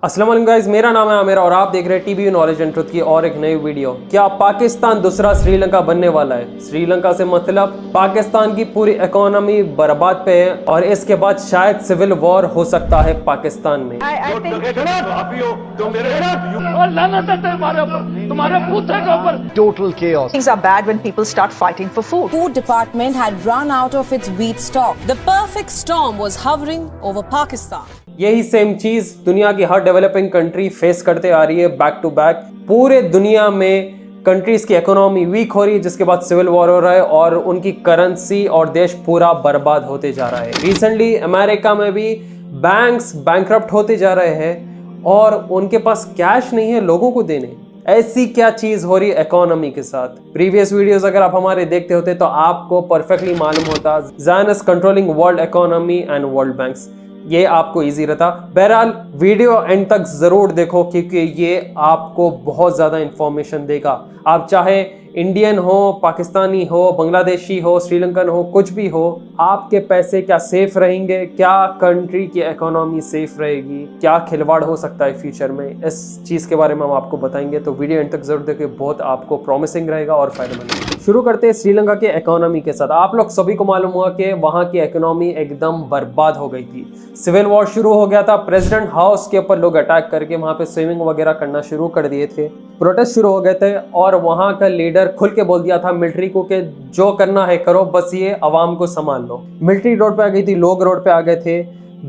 अस्सलाम वालेकुम गाइस, मेरा नाम है आमिर और आप देख रहे हैं टीबी नॉलेज एंड ट्रुथ की और एक नई वीडियो। क्या पाकिस्तान दूसरा श्रीलंका बनने वाला है? श्रीलंका से मतलब पाकिस्तान की पूरी इकोनॉमी बर्बाद पे है और इसके बाद शायद सिविल वॉर हो सकता है पाकिस्तान में। Total chaos. Things are bad when people start fighting for food. Food department had run out of its wheat stock. The perfect storm was hovering over Pakistan. यही सेम चीज दुनिया की हर डेवलपिंग कंट्री फेस करते आ रही है back to back. पूरे दुनिया में कंट्रीज की इकोनॉमी वीक हो रही है, जिसके बाद सिविल वॉर हो रहा है और उनकी करेंसी और देश पूरा बर्बाद होते जा रहा है। रिसेंटली अमेरिका में भी बैंक्स बैंकरप्ट होते जा रहे हैं और उनके पास कैश नहीं है लोगों को देने। ऐसी क्या चीज हो रही है इकोनॉमी के साथ? प्रीवियस वीडियोस अगर आप हमारे देखते होते तो आपको परफेक्टली मालूम होता Zionist controlling world economy and world banks, ये आपको इजी रहता। बहरहाल वीडियो एंड तक जरूर देखो क्योंकि ये आपको बहुत ज्यादा इंफॉर्मेशन देगा। आप चाहे इंडियन हो, पाकिस्तानी हो, बांग्लादेशी हो, श्रीलंकन हो, कुछ भी हो, आपके पैसे क्या सेफ रहेंगे, क्या कंट्री की इकोनॉमी सेफ रहेगी, क्या खिलवाड़ हो सकता है फ्यूचर में, इस चीज के बारे में हम आपको बताएंगे। तो वीडियो एंड तक जरूर देखिए, बहुत आपको प्रॉमिसिंग रहेगा और फायदेमंद रहेगा। शुरू करते हैं श्रीलंका के इकोनॉमी के साथ। आप लोग सभी को मालूम हुआ कि वहां की इकोनॉमी एकदम बर्बाद हो गई थी। सिविल वॉर शुरू हो गया था, प्रेसिडेंट हाउस के ऊपर लोग अटैक करके वहां पे स्विमिंग वगैरह करना शुरू कर दिए थे, प्रोटेस्ट शुरू हो गए थे और वहां का लीडर खुल के बोल दिया था मिलिट्री को कि जो करना है करो, बस ये अवाम को संभाल लो। मिलिट्री रोड पे आ गई थी, लोग रोड पे आ गए थे।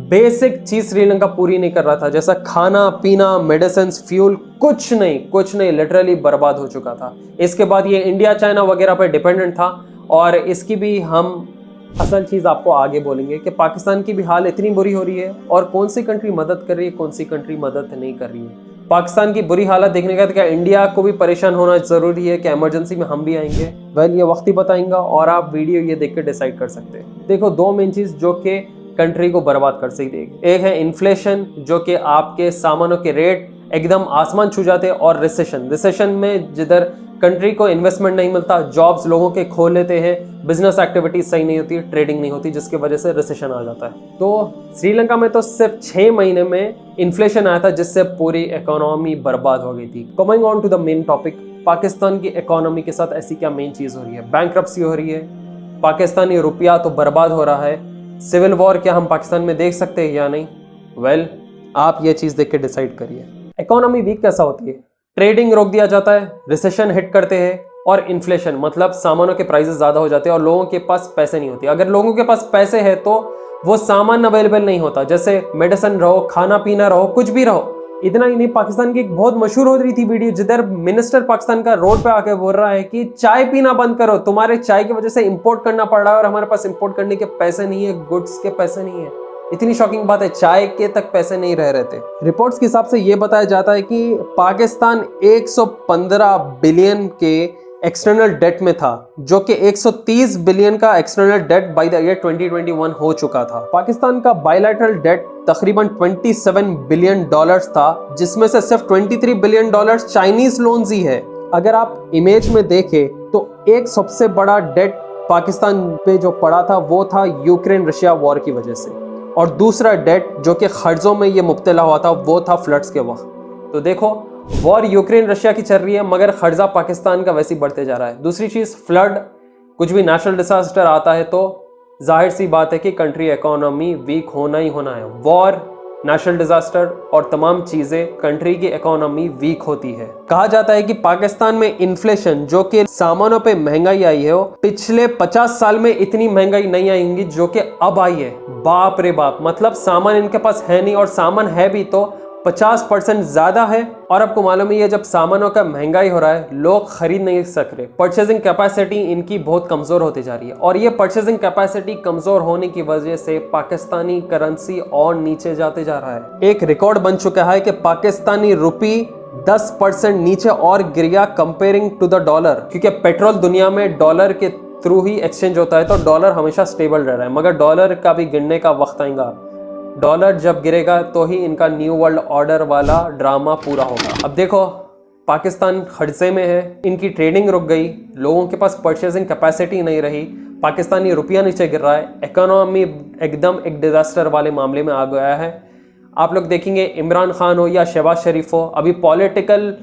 बेसिक चीज श्रीलंका पूरी नहीं कर रहा था, जैसा खाना पीना, मेडिसिन, फ्यूल, कुछ नहीं, लिटरली बर्बाद हो चुका था। इसके बाद ये इंडिया चाइना वगैरह पे डिपेंडेंट था और इसकी भी हम असल चीज आपको आगे बोलेंगे कि पाकिस्तान की भी हाल इतनी बुरी हो रही है और कौन सी कंट्री मदद कर रही है, कौन सी कंट्री मदद नहीं कर रही है। पाकिस्तान की बुरी हालत देखने का क्या इंडिया को भी परेशान होना जरूरी है कि इमरजेंसी में हम भी आएंगे? ये वक्त ही बताएंगा और आप वीडियो ये देख के डिसाइड कर सकते हैं। देखो, दो मेन चीज जो कि कंट्री को बर्बाद कर सकती है, एक है इन्फ्लेशन जो कि आपके सामानों के रेट एकदम आसमान छू जाते हैं, और रिसेशन में जिधर कंट्री को इन्वेस्टमेंट नहीं मिलता, जॉब्स लोगों के खो लेते हैं, बिजनेस एक्टिविटीज सही नहीं होती, ट्रेडिंग नहीं होती, जिसकी वजह से रिसेशन आ जाता है। तो श्रीलंका में तो सिर्फ 6 महीने में इन्फ्लेशन आया था जिससे पूरी इकोनॉमी बर्बाद हो गई थी। Coming on to the main topic, Pakistan की इकोनॉमी के साथ ऐसी क्या मेन चीज हो रही है? बैंकरप्सी हो रही है, पाकिस्तानी रुपया तो बर्बाद हो रहा है, सिविल वॉर क्या हम पाकिस्तान में देख सकते हैं या नहीं? आप ये चीज देख के डिसाइड करिए। इकोनॉमी वीक कैसा होती है? ट्रेडिंग रोक दिया जाता है, रिसेशन हिट करते हैं और इन्फ्लेशन मतलब सामानों के प्राइसेस ज्यादा हो जाते हैं और लोगों के पास पैसे नहीं होते। अगर लोगों के पास पैसे है तो वो सामान अवेलेबल नहीं होता, जैसे मेडिसिन रहो, खाना पीना रहो, कुछ भी रहो। इतना ही नहीं, पाकिस्तान की एक बहुत मशहूर हो रही थी वीडियो जिधर मिनिस्टर पाकिस्तान का रोड पे आके बोल रहा है कि चाय पीना बंद करो, तुम्हारे चाय की वजह से इंपोर्ट करना पड़ रहा है और हमारे पास इंपोर्ट करने के पैसे नहीं है, गुड्स के पैसे नहीं है। इतनी शॉकिंग बात है, चाय के तक पैसे नहीं रह रहे थे। रिपोर्ट्स के हिसाब से यह बताया जाता है कि पाकिस्तान 115 बिलियन के एक्सटर्नल डेट में था, जो कि 130 बिलियन का external date by the year 2021 हो चुका था। पाकिस्तान का बायलैटरल डेट तकरीबन 27 बिलियन डॉलर्स था, जिसमें से सिर्फ 23 बिलियन डॉलर्स चाइनीज लोन्स ही है। अगर आप इमेज में देखें तो एक सबसे बड़ा डेट पाकिस्तान पे जो पड़ा था वो था यूक्रेन रशिया वॉर की वजह से, और दूसरा डेट जो कि खर्चों में ये मुब्तला हुआ था वो था फ्लड्स के वक्त। तो देखो, वॉर यूक्रेन रशिया की चल रही है मगर खर्चा पाकिस्तान का वैसे ही बढ़ते जा रहा है। दूसरी चीज, फ्लड, कुछ भी नेशनल डिजास्टर आता है तो जाहिर सी बात है कि कंट्री इकोनॉमी वीक होना ही होना है। वॉर, नेशनल डिजास्टर और तमाम चीजें कंट्री की इकोनॉमी वीक होती है। कहा जाता है कि पाकिस्तान में इन्फ्लेशन जो कि सामानों पे महंगाई आई है, वो पिछले 50 साल में इतनी महंगाई नहीं आई होंगी जो कि अब आई है। बाप रे बाप, मतलब सामान इनके पास है नहीं और सामान है भी तो 50% ज्यादा है। और आपको मालूम ही है, जब सामानों का महंगाई हो रहा है लोग खरीद नहीं सक रहे, परचेजिंग कैपेसिटी इनकी बहुत कमजोर होती जा रही है और ये परचेजिंग कैपेसिटी कमजोर होने की वजह से पाकिस्तानी करेंसी और नीचे जाते जा रहा है। एक रिकॉर्ड बन चुका है कि पाकिस्तानी रुपी 10% नीचे और गिरा कंपेयरिंग टू द डॉलर, क्योंकि पेट्रोल दुनिया में डॉलर के थ्रू ही एक्सचेंज होता है तो डॉलर हमेशा स्टेबल रह रहा है, मगर डॉलर का भी गिरने का वक्त आएगा। डॉलर जब गिरेगा तो ही इनका न्यू वर्ल्ड ऑर्डर वाला ड्रामा पूरा होगा। अब देखो, पाकिस्तान खर्चे में है, इनकी ट्रेडिंग रुक गई, लोगों के पास परचेजिंग कैपेसिटी नहीं रही, पाकिस्तानी रुपया नीचे गिर रहा है, इकोनॉमी एकदम एक डिजास्टर वाले मामले में आ गया है। आप लोग देखेंगे इमरान खान हो या शहबाज शरीफ हो, अभी पॉलिटिकल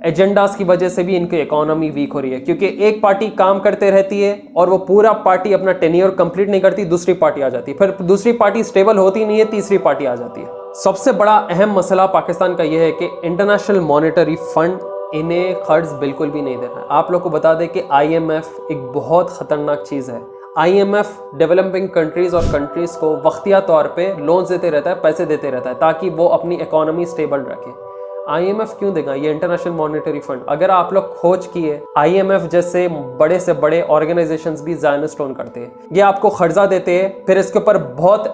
एजेंडास की वजह से भी इनकी इकोनॉमी वीक हो रही है, क्योंकि एक पार्टी काम करते रहती है और वो पूरा पार्टी अपना टेन्योर कंप्लीट नहीं करती, दूसरी पार्टी आ जाती है, फिर दूसरी पार्टी स्टेबल होती नहीं है, तीसरी पार्टी आ जाती है। सबसे बड़ा अहम मसला पाकिस्तान का यह है कि इंटरनेशनल मॉनेटरी फंड इन्हें कर्ज बिल्कुल भी नहीं दे रहा है। आप लोग को बता दें कि IMF एक बहुत खतरनाक चीज़ है। IMF डेवलपिंग कंट्रीज और कंट्रीज को वक्तिया तौर पे लोन्स देते रहता है, पैसे देते रहता है ताकि वो अपनी इकोनॉमी स्टेबल रखे। IMF क्यों देगा? ये इंटरनेशनल मॉनेटरी फंड। अगर आप लोग खोज किए, IMF जैसे बड़े से बड़े ऑर्गेनाइजेशंस भी ज़ायनिस्ट ओन करते हैं। ये आपको कर्जा देते हैं, फिर इसके ऊपर बहुत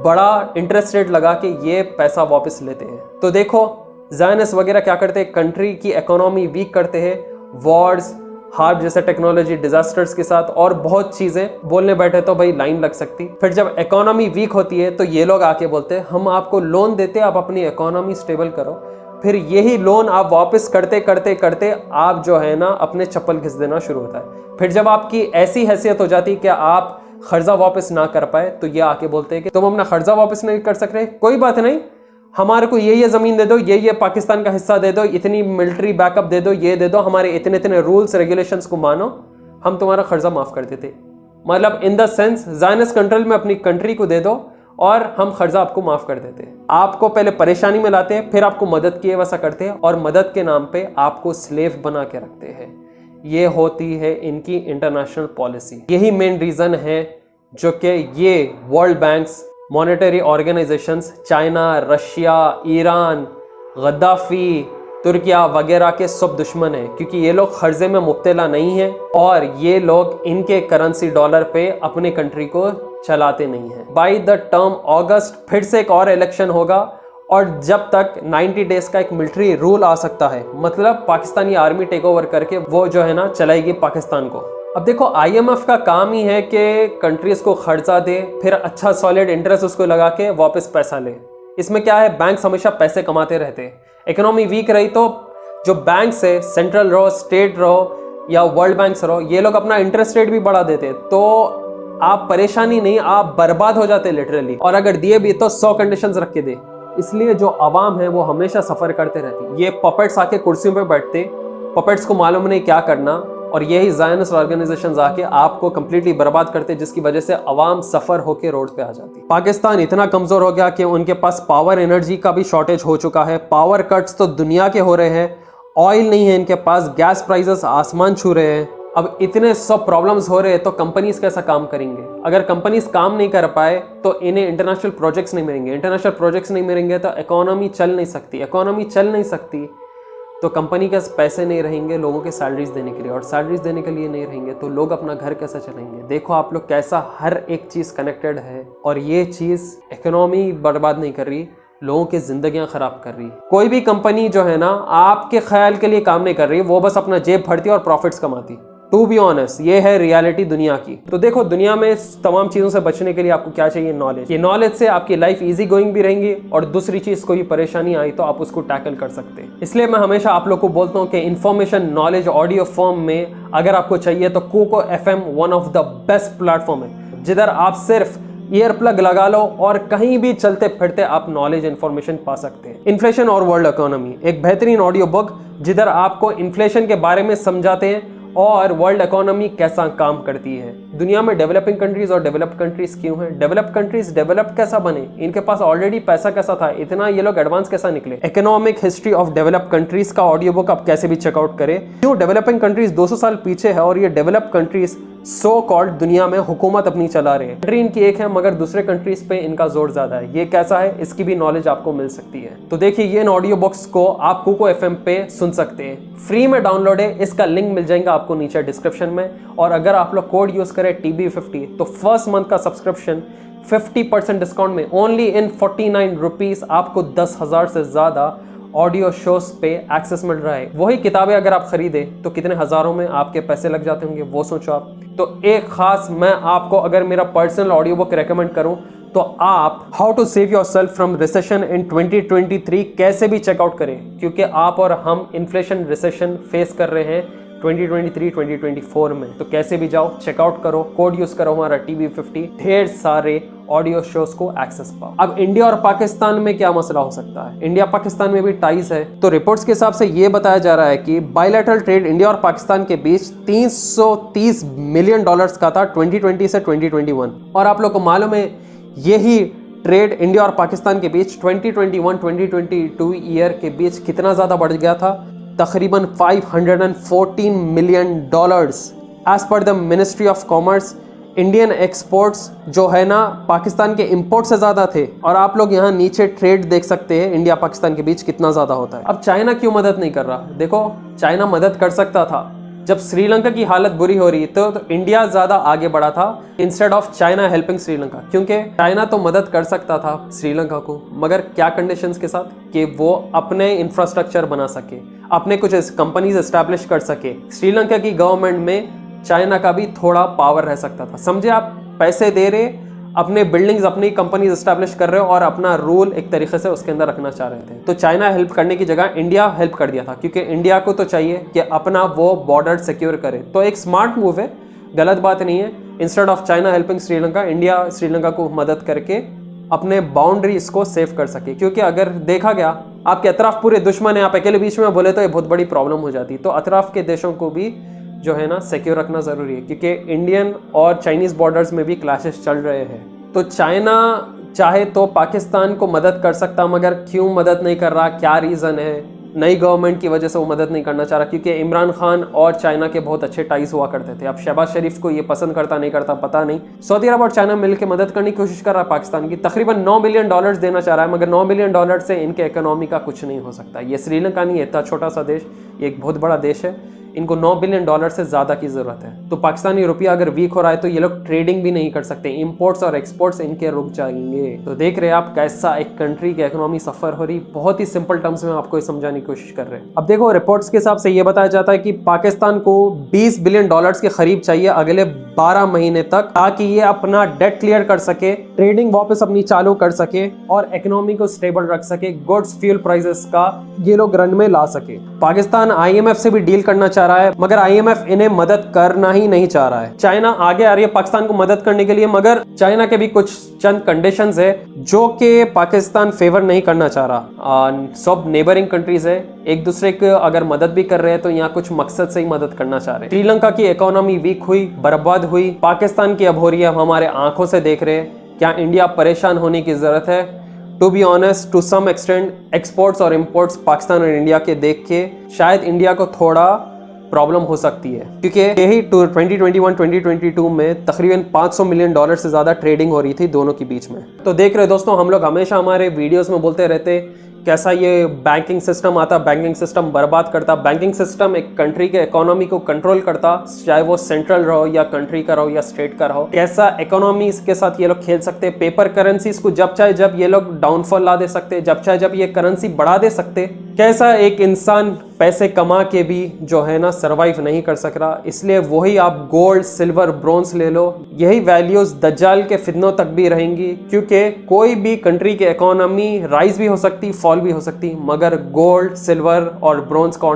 बड़ा इंटरेस्ट रेट लगा के ये पैसा वापस लेते हैं। तो देखो ज़ायनिस्ट वगैरह क्या करते हैं, कंट्री की इकोनॉमी वीक करते हैं, वॉर्स, हार्प जैसे टेक्नोलॉजी डिजास्टर्स के साथ और बहुत चीज़ें बोलने बैठे तो भाई लाइन लग सकती। फिर जब इकोनॉमी वीक होती है तो ये लोग आके बोलते हैं हम आपको लोन देते हैं, आप अपनी इकोनॉमी स्टेबल करो। फिर यही लोन आप वापस करते करते करते आप जो है ना अपने चप्पल घिस देना शुरू होता है। फिर जब आपकी ऐसी हैसियत हो जाती है कि आप कर्जा वापस ना कर पाए तो ये आके बोलते हैं कि तुम अपना कर्जा वापस नहीं कर सक रहे, कोई बात नहीं, हमारे को ये ज़मीन दे दो, ये पाकिस्तान का हिस्सा दे दो, इतनी मिलिट्री बैकअप दे दो, ये दे दो, हमारे इतने इतने रूल्स रेगुलेशंस को मानो, हम तुम्हारा कर्जा माफ़ कर देते। मतलब in the sense Zionist control में अपनी कंट्री को दे दो और हम कर्जा आपको माफ़ कर देते हैं। आपको पहले परेशानी में लाते हैं, फिर आपको मदद किए वैसा करते हैं और मदद के नाम पे आपको स्लेव बना के रखते हैं। ये होती है इनकी इंटरनेशनल पॉलिसी। यही मेन रीज़न है जो कि ये world banks, monetary organisations, China, Russia, Iran, Gaddafi, Türkiye वगैरह के सब दुश्मन हैं, क्योंकि ये लोग कर्जे में मुब्तला नहीं हैं और ये लोग इनके करेंसी डॉलर पे अपने कंट्री को चलाते नहीं हैं। बाय द टर्म अगस्त फिर से एक और इलेक्शन होगा और जब तक 90 डेज का एक मिलिट्री रूल आ सकता है, मतलब पाकिस्तानी आर्मी टेक ओवर करके वो जो है ना चलाएगी पाकिस्तान को। अब देखो IMF का काम ही है कि कंट्रीज को कर्जा दे, फिर अच्छा सॉलिड इंटरेस्ट उसको लगा के वापस पैसा ले। इसमें क्या है, बैंक्स हमेशा पैसे कमाते रहते हैं। इकोनॉमी वीक रही तो जो बैंक्स है, सेंट्रल रहो, स्टेट रहो या वर्ल्ड बैंक्स रहो, ये लोग अपना इंटरेस्ट रेट भी बढ़ा देते, तो आप परेशानी नहीं, आप बर्बाद हो जाते लिटरली। और अगर दिए भी तो 100 कंडीशंस रख के दे। इसलिए जो आवाम है वो हमेशा सफ़र करते रहती। ये पपेट्स आके कुर्सियों पे बैठते, पपेट्स को मालूम नहीं क्या करना, और यही ज़ायनिस्ट ऑर्गेनाइजेशंस आके आपको कंप्लीटली बर्बाद करते, जिसकी वजह से आवाम सफ़र होकर रोड पे आ जाती। पाकिस्तान इतना कमज़ोर हो गया कि उनके पास पावर एनर्जी का भी शॉर्टेज हो चुका है। पावर कट्स तो दुनिया के हो रहे हैं, ऑयल नहीं है इनके पास, गैस प्राइसेस आसमान छू रहे हैं। अब इतने सब प्रॉब्लम्स हो रहे हैं तो कंपनीज कैसा काम करेंगे? अगर कंपनीज काम नहीं कर पाए तो इन्हें इंटरनेशनल प्रोजेक्ट्स नहीं मिलेंगे, इंटरनेशनल प्रोजेक्ट्स नहीं मिलेंगे तो इकोनॉमी चल नहीं सकती, इकोनॉमी चल नहीं सकती तो कंपनी के पैसे नहीं रहेंगे लोगों के सैलरीज देने के लिए, और सैलरीज देने के लिए नहीं रहेंगे तो लोग अपना घर कैसे चलेंगे? देखो आप लोग कैसा हर एक चीज़ कनेक्टेड है, और ये चीज़ इकोनॉमी बर्बाद नहीं कर रही, लोगों की जिंदगियां खराब कर रही। कोई भी कंपनी जो है ना आपके ख्याल के लिए काम नहीं कर रही, वो बस अपना जेब भरती और प्रॉफिट्स कमाती। टू बी ऑनेस्ट, ये है रियलिटी दुनिया की। तो देखो दुनिया में तमाम चीज़ों से बचने के लिए आपको क्या चाहिए? नॉलेज। ये नॉलेज से आपकी लाइफ इजी गोइंग भी रहेंगी, और दूसरी चीज़ कोई परेशानी आई तो आप उसको टैकल कर सकते हैं। इसलिए मैं हमेशा आप लोग को बोलता हूँ कि इन्फॉर्मेशन नॉलेज ऑडियो फॉर्म में अगर आपको चाहिए तो Kuku FM one of the best platform है, जिधर आप सिर्फ ईयर प्लग लगा लो और कहीं भी चलते फिरते आप नॉलेज इन्फॉर्मेशन पा सकते हैं। इन्फ्लेशन और वर्ल्ड इकोनॉमी, एक बेहतरीन ऑडियो बुक जिधर आपको इन्फ्लेशन के बारे में समझाते हैं और वर्ल्ड इकोनॉमी कैसा काम करती है। दुनिया में डेवलपिंग कंट्रीज और डेवलप्ड कंट्रीज क्यों हैं? डेवलप्ड कंट्रीज डेवलप कैसा बने? इनके पास ऑलरेडी पैसा कैसा था, इतना ये लोग एडवांस कैसा निकले? Economic history of developed countries का ऑडियो बुक आप कैसे भी चेकआउट करें। क्यों डेवलपिंग कंट्रीज 200 साल पीछे है और ये डेवलप्ड कंट्रीज सो कॉल्ड दुनिया में हुकूमत अपनी चला रहे हैं। कंट्री इनकी एक है मगर दूसरे कंट्रीज पे इनका जोर ज्यादा है। ये कैसा है, इसकी भी नॉलेज आपको मिल सकती है। तो देखिए ये ऑडियो बुक्स को आप कोको FM पे सुन सकते हैं, फ्री में डाउनलोड है, इसका लिंक मिल जाएगा आपको नीचे डिस्क्रिप्शन में। और अगर आप लोग कोड यूज करें TB50 तो फर्स्ट मंथ का सब्सक्रिप्शन 50% डिस्काउंट में ओनली इन 49 रुपीज आपको 10,000 से ज्यादा ऑडियो शोज पे एक्सेस मिल रहा है। वही किताबें अगर आप खरीदे तो कितने हजारों में आपके पैसे लग जाते होंगे, वो सोचो आप। तो एक खास मैं आपको अगर मेरा पर्सनल ऑडियो बुक रेकमेंड करूं तो आप how to save yourself from recession in 2023 कैसे भी चेकआउट करें, क्योंकि आप और हम इन्फ्लेशन रिसेशन फेस कर रहे हैं 2023-2024 में। तो कैसे भी जाओ, चेकआउट करो, कोड यूज करो हमारा TB50, ढेर सारे ऑडियो शोज को एक्सेस पाओ। अब इंडिया और पाकिस्तान में क्या मसला हो सकता है? इंडिया पाकिस्तान में भी टाइज है। तो रिपोर्ट्स के हिसाब से ये बताया जा रहा है कि बायलैटरल ट्रेड इंडिया और पाकिस्तान के बीच 330 मिलियन डॉलर्स का था 2020 से 2021। और आप लोग को मालूम है यही ट्रेड इंडिया और पाकिस्तान के बीच 2021-2022 ईयर के बीच कितना ज़्यादा बढ़ गया था? तकरीबन 514 million dollars. As per the ministry of commerce, Indian exports जो है ना पाकिस्तान के इंपोर्ट से ज़्यादा थे। और आप लोग यहाँ नीचे ट्रेड देख सकते हैं इंडिया पाकिस्तान के बीच कितना ज़्यादा होता है। अब चाइना क्यों मदद नहीं कर रहा? देखो, चाइना मदद कर सकता था। जब श्रीलंका की हालत बुरी हो रही तो इंडिया ज़्यादा आगे बढ़ा था instead of China helping Sri Lanka, क्योंकि चाइना तो मदद कर सकता था श्रीलंका को, मगर क्या कंडीशंस के साथ? कि वो अपने इंफ्रास्ट्रक्चर बना सके, अपने कुछ कंपनीज एस्टैब्लिश कर सके। श्रीलंका की गवर्नमेंट में चाइना का भी थोड़ा पावर रह सकता था। समझे, आप पैसे दे रहे, अपने बिल्डिंग्स, अपनी कंपनीज एस्टैब्लिश कर रहे हो और अपना रूल एक तरीके से उसके अंदर रखना चाह रहे थे। तो चाइना हेल्प करने की जगह इंडिया हेल्प कर दिया था, क्योंकि इंडिया को तो चाहिए कि अपना वो बॉर्डर सिक्योर करे। तो एक स्मार्ट मूव है, गलत बात नहीं है। Instead of China helping Sri Lanka, India Sri Lanka को मदद करके अपने बाउंड्रीज को सेव कर सके। क्योंकि अगर देखा गया आपके अतराफ पूरे दुश्मन है, आप अकेले बीच में बोले तो ये बहुत बड़ी प्रॉब्लम हो जाती। तो अतराफ के देशों को भी जो है ना सिक्योर रखना ज़रूरी है, क्योंकि इंडियन और चाइनीज़ बॉर्डर्स में भी क्लैशेस चल रहे हैं। तो चाइना चाहे तो पाकिस्तान को मदद कर सकता, मगर क्यों मदद नहीं कर रहा? क्या रीज़न है? नई गवर्नमेंट की वजह से वो मदद नहीं करना चाह रहा, क्योंकि इमरान खान और चाइना के बहुत अच्छे टाइज हुआ करते थे। अब शहबाज शरीफ को ये पसंद करता नहीं करता पता नहीं। सऊदी अरब और चाइना मिलकर मदद करने की कोशिश कर रहा है पाकिस्तान की। तकरीबन $9 बिलियन देना चाह रहा है, मगर $9 बिलियन से इनके इकोनॉमी का कुछ नहीं हो सकता। ये श्रीलंका नहीं है, इतना छोटा सा देश, ये एक बहुत बड़ा देश है। इनको $9 बिलियन से ज़्यादा की ज़रूरत है। तो पाकिस्तानी रुपया अगर वीक हो रहा है तो ये लोग ट्रेडिंग भी नहीं कर सकते, इंपोर्ट्स और एक्सपोर्ट्स इनके रुक जाएंगे। तो देख रहे हैं आप कैसा एक कंट्री की इकोनॉमी सफ़र हो रही। बहुत ही सिंपल टर्म्स में आपको समझाने की कोशिश कर रहे हैं। अब देखो, रिपोर्ट्स के हिसाब से ये बताया जाता है कि पाकिस्तान को $20 बिलियन के करीब चाहिए अगले 12 महीने तक, ताकि ये अपना डेट क्लियर कर सके, ट्रेडिंग वापस अपनी चालू कर सके और इकोनॉमी को स्टेबल रख सके। गुड्स फ्यूल प्राइसेस का ये लोग रन में ला सके। पाकिस्तान IMF से भी डील करना चाह रहा है, मगर IMF इन्हें मदद करना ही नहीं चाह रहा है। चाइना आगे आ रही है पाकिस्तान को मदद करने के लिए, मगर चाइना के भी कुछ चंद कंडीशंस है जो कि पाकिस्तान फेवर नहीं करना चाह रहा। सब नेबरिंग कंट्रीज है, एक दूसरे को अगर मदद भी कर रहे हैं तो यहाँ कुछ मकसद से ही मदद करना चाह रहे हैं। श्रीलंका की इकोनॉमी वीक हुई, बर्बाद हुई, पाकिस्तान की अब हो रही है, हम हमारे आंखों से देख रहे हैं। क्या इंडिया परेशान होने की जरूरत है? To be honest, to some extent exports और इम्पोर्ट्स पाकिस्तान और इंडिया के देख के शायद इंडिया को थोड़ा प्रॉब्लम हो सकती है, क्योंकि यही 2021-2022 में तकरीबन $500 मिलियन से ज़्यादा ट्रेडिंग हो रही थी दोनों के बीच में। तो देख रहे दोस्तों, हम लोग हमेशा हमारे वीडियोस में बोलते रहते कैसा ये बैंकिंग सिस्टम आता, बैंकिंग सिस्टम बर्बाद करता। बैंकिंग सिस्टम एक कंट्री के इकोनॉमी को कंट्रोल करता, चाहे वो सेंट्रल रहो या कंट्री का रहो या स्टेट का रहो। कैसा इकोनॉमी के साथ ये लोग खेल सकते हैं। पेपर करेंसीज को जब चाहे जब ये लोग डाउनफॉल ला दे सकते, जब चाहे जब ये करेंसी बढ़ा दे सकते। कैसा एक इंसान पैसे कमा के भी जो है ना सरवाइव नहीं कर सक रहा। इसलिए वही आप गोल्ड, सिल्वर, ब्रोंज ले लो, यही वैल्यूज दज्जाल के फितनों तक भी रहेंगी, क्योंकि कोई भी कंट्री की इकोनॉमी राइज भी हो सकती, फॉल भी हो सकती, मगर गोल्ड, सिल्वर और ब्रोंज का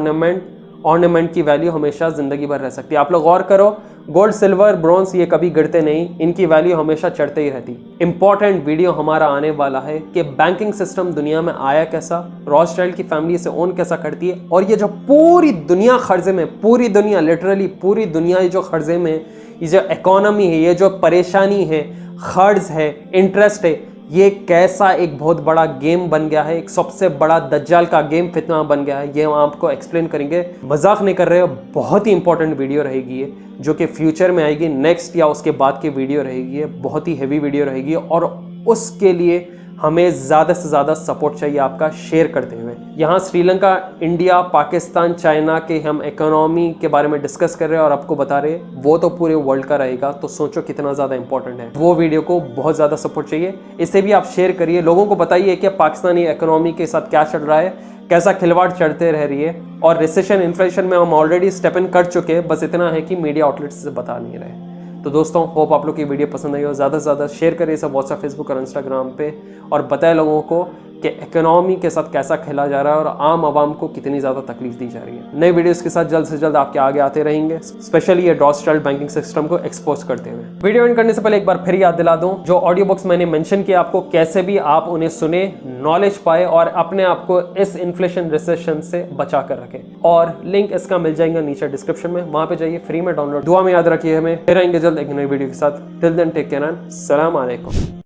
ऑर्नामेंट की वैल्यू हमेशा जिंदगी भर रह सकती है। आप लोग गौर करो, गोल्ड, सिल्वर, ब्रोंज ये कभी गिरते नहीं, इनकी वैल्यू हमेशा चढ़ते ही रहती। इंपॉर्टेंट वीडियो हमारा आने वाला है कि बैंकिंग सिस्टम दुनिया में आया कैसा, रॉथस्चाइल्ड की फैमिली से ओन कैसा करती है, और ये जो पूरी दुनिया खर्जे में, पूरी दुनिया लिटरली पूरी दुनिया जो खर्जे में, ये जो इकोनॉमी है, ये जो परेशानी है, खर्ज है, इंटरेस्ट है, ये कैसा एक बहुत बड़ा गेम बन गया है, एक सबसे बड़ा दज्जाल का गेम फितना बन गया है। ये हम आपको एक्सप्लेन करेंगे, मजाक नहीं कर रहे हो, बहुत ही इंपॉर्टेंट वीडियो रहेगी ये, जो कि फ्यूचर में आएगी, नेक्स्ट या उसके बाद की वीडियो रहेगी, बहुत ही हैवी वीडियो रहेगी। और उसके लिए हमें ज़्यादा से ज़्यादा सपोर्ट चाहिए आपका, शेयर करते हुए। यहाँ श्रीलंका, इंडिया, पाकिस्तान, चाइना के हम इकोनॉमी के बारे में डिस्कस कर रहे हैं और आपको बता रहे हैं, वो तो पूरे वर्ल्ड का रहेगा। तो सोचो कितना ज़्यादा इंपॉर्टेंट है वो वीडियो को, बहुत ज़्यादा सपोर्ट चाहिए। इससे भी आप शेयर करिए, लोगों को बताइए कि पाकिस्तानी इकोनॉमी के साथ क्या चल रहा है, कैसा खिलवाड़ चढ़ते रह रही है, और रिसेशन, इन्फ्लेशन में हम ऑलरेडी स्टेप इन कर चुके हैं, बस इतना है कि मीडिया आउटलेट्स से बता नहीं रहे। तो दोस्तों, होप आप लोग की वीडियो पसंद आई हो। ज़्यादा से ज़्यादा शेयर करिए सब व्हाट्सएप, फेसबुक और इंस्टाग्राम पे, और बताएं लोगों को कि इकोनॉमी के साथ कैसा खेला जा रहा है और आम आवाम को कितनी ज़्यादा तकलीफ दी जा रही है। नए वीडियोस के साथ जल्द से जल्द आपके आगे आते रहेंगे, स्पेशली ये डॉर्सचाइल्ड बैंकिंग सिस्टम को एक्सपोज करते हुए। वीडियो एंड करने से पहले एक बार फिर याद दिला दूं, जो ऑडियो बुक्स मैंने मेंशन किया आपको, कैसे भी आप उन्हें सुने, नॉलेज पाए और अपने आप को इस इन्फ्लेशन रिसेशन से बचा कर रखें। और लिंक इसका मिल जाएगा नीचे डिस्क्रिप्शन में, वहां पे जाइए, फ्री में डाउनलोड। दुआ में याद रखिए, हमें फिर आएंगे जल्द एक नई वीडियो के साथ। Till then take care and सलाम अलैकुम।